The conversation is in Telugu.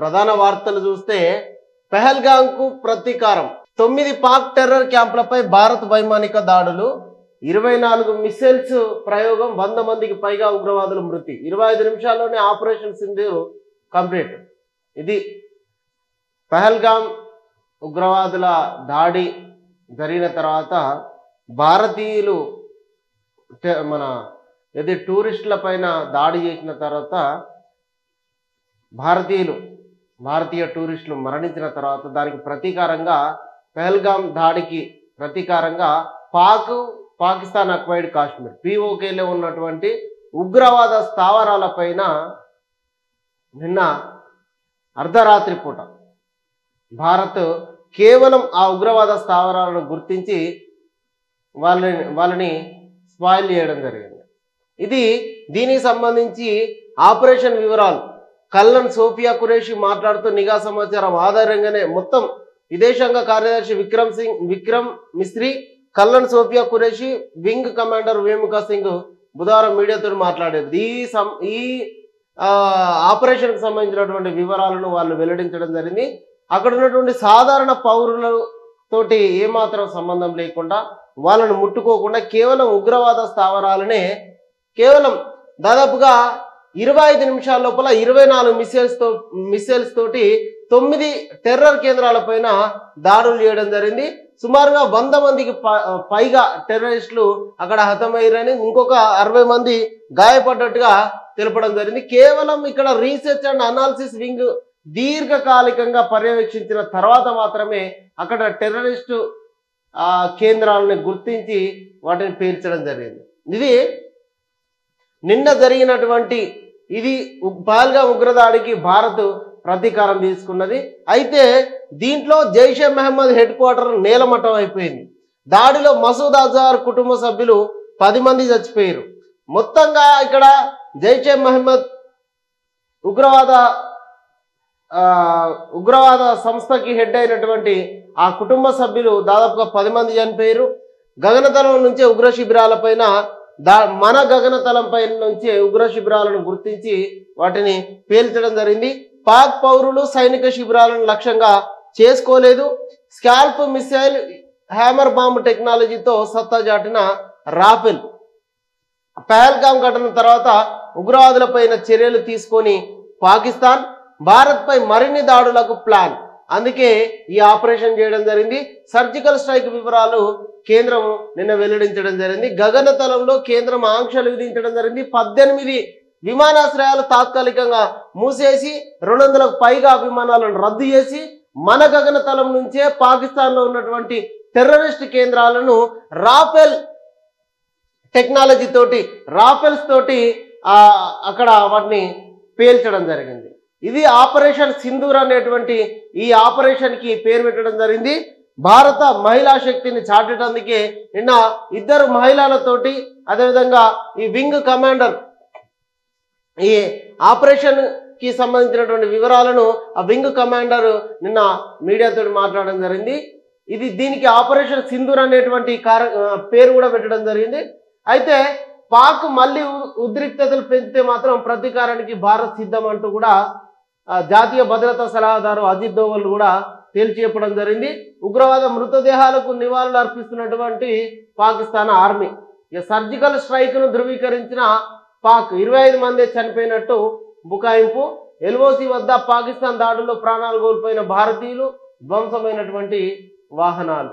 ప్రధాన వార్తలు చూస్తే పెహల్గాంకు ప్రతీకారం 9 పాక్ టెర్రర్ క్యాంపులపై భారత్ వైమానిక దాడులు 24 మిస్సైల్స్ ప్రయోగం 100 మందికి పైగా ఉగ్రవాదుల మృతి 25 నిమిషాల్లోనే ఆపరేషన్ సింధూర్ కంప్లీట్. ఇది పెహల్గాం ఉగ్రవాదుల దాడి జరిగిన తర్వాత భారతీయులు మన టూరిస్టుల పైన దాడి చేసిన తర్వాత భారతీయ టూరిస్టులు మరణించిన తర్వాత దానికి ప్రతీకారంగా పెహల్గాం దాడికి ప్రతీకారంగా పాకిస్తాన్ అక్వైర్డ్ కాశ్మీర్ POKలో ఉన్నటువంటి ఉగ్రవాద స్థావరాలపైన నిన్న అర్ధరాత్రి పూట భారత్ కేవలం ఆ ఉగ్రవాద స్థావరాలను గుర్తించి వాళ్ళని స్పాయిల్ చేయడం జరిగింది. దీనికి సంబంధించి ఆపరేషన్ వివరాలు కల్లన్ సోఫియా ఖురేషి మాట్లాడుతూ నిఘా సమాచారం ఆధారంగానే మొత్తం విదేశాంగ కార్యదర్శి Vikram Misri, colonel Sofiya Qureshi, wing commander Vyomika Singh బుధవారం మీడియాతో మాట్లాడారు. ఈ ఆపరేషన్కి సంబంధించినటువంటి వివరాలను వాళ్ళు వెల్లడించడం జరిగింది. అక్కడ ఉన్నటువంటి సాధారణ పౌరులతోటి ఏమాత్రం సంబంధం లేకుండా వాళ్ళను ముట్టుకోకుండా కేవలం ఉగ్రవాద స్థావరాలనే కేవలం దాదాపుగా 25 నిమిషాల లోపల 24 మిస్సైల్స్ తోటి 9 టెర్రర్ కేంద్రాలపైన దాడులు చేయడం జరిగింది. సుమారుగా 100 మందికి పైగా టెర్రరిస్టులు అక్కడ హతమయ్యారని, ఇంకొక 60 మంది గాయపడ్డట్టుగా తెలపడం జరిగింది. కేవలం ఇక్కడ రీసెర్చ్ అండ్ అనాలిసిస్ వింగ్ దీర్ఘకాలికంగా పర్యవేక్షించిన తర్వాత మాత్రమే అక్కడ టెర్రరిస్టు కేంద్రాలను గుర్తించి వాటిని పేల్చడం జరిగింది. ఇది నిన్న జరిగినటువంటి పహల్గాం ఉగ్రదాడికి భారత్ ప్రతీకారం తీసుకున్నది. అయితే దీంట్లో జైషే మహమ్మద్ హెడ్ క్వార్టర్ నేలమట్టం అయిపోయింది. దాడిలో మసూద్ అజార్ కుటుంబ సభ్యులు 10 మంది చచ్చిపోయారు. మొత్తంగా ఇక్కడ జైషే మహమ్మద్ ఉగ్రవాద సంస్థకి హెడ్ అయినటువంటి ఆ కుటుంబ సభ్యులు దాదాపుగా 10 మంది చనిపోయారు. గగనతలం నుంచే ఉగ్ర శిబిరాలపైన మన గగనతలం పైన నుంచే ఉగ్ర శిబిరాలను గుర్తించి వాటిని పేల్చడం జరిగింది. పాక్ పౌరులు సైనిక శిబిరాలను లక్ష్యంగా చేసుకోలేదు. స్కాల్ప్ మిసైల్, హ్యామర్ బాంబ్ టెక్నాలజీతో సత్తా చాటిన రాఫెల్ పెహల్గాం ఘటన తర్వాత ఉగ్రవాదులపైన చర్యలు తీసుకొని పాకిస్తాన్ భారత్పై మరిన్ని దాడులకు ప్లాన్. అందుకే ఈ ఆపరేషన్ చేయడం జరిగింది. సర్జికల్ స్ట్రైక్ వివరాలు కేంద్రం నిన్న వెల్లడించడం జరిగింది. గగనతలంలో కేంద్రం ఆంక్షలు విధించడం జరిగింది. 18 విమానాశ్రయాలు తాత్కాలికంగా మూసేసి 200కు పైగా విమానాలను రద్దు చేసి మన గగనతలం నుంచే పాకిస్తాన్లో ఉన్నటువంటి టెర్రరిస్ట్ కేంద్రాలను రాఫెల్ టెక్నాలజీ తోటి రాఫెల్స్ తోటి అక్కడ వాటిని పేల్చడం జరిగింది. ఇది ఆపరేషన్ సింధూర్ అనేటువంటి ఈ ఆపరేషన్కి పేరు పెట్టడం జరిగింది. భారత మహిళా శక్తిని చాటేటందుకే నిన్న 2 మహిళలతోటి అదేవిధంగా ఈ వింగ్ కమాండర్ ఈ ఆపరేషన్ కి సంబంధించినటువంటి వివరాలను ఆ వింగ్ కమాండర్ నిన్న మీడియాతో మాట్లాడడం జరిగింది. దీనికి ఆపరేషన్ సింధూర్ అనేటువంటి పేరు కూడా పెట్టడం జరిగింది. అయితే పాక్ మళ్ళీ ఉద్రిక్తతలు పెంచితే మాత్రం ప్రతీకారానికి భారత్ సిద్ధం అంటూ కూడా జాతీయ భద్రతా సలహాదారు అజిత్ దోవల్ కూడా తేల్చి చెప్పడం జరిగింది. ఉగ్రవాద మృతదేహాలకు నివాళులు అర్పిస్తున్నటువంటి పాకిస్తాన్ ఆర్మీ సర్జికల్ స్ట్రైక్ను ధృవీకరించిన పాక్ 25 మంది చనిపోయినట్టు బుకాయింపు. LOC వద్ద పాకిస్తాన్ దాడుల్లో ప్రాణాలు కోల్పోయిన భారతీయులు, ధ్వంసమైనటువంటి వాహనాలు.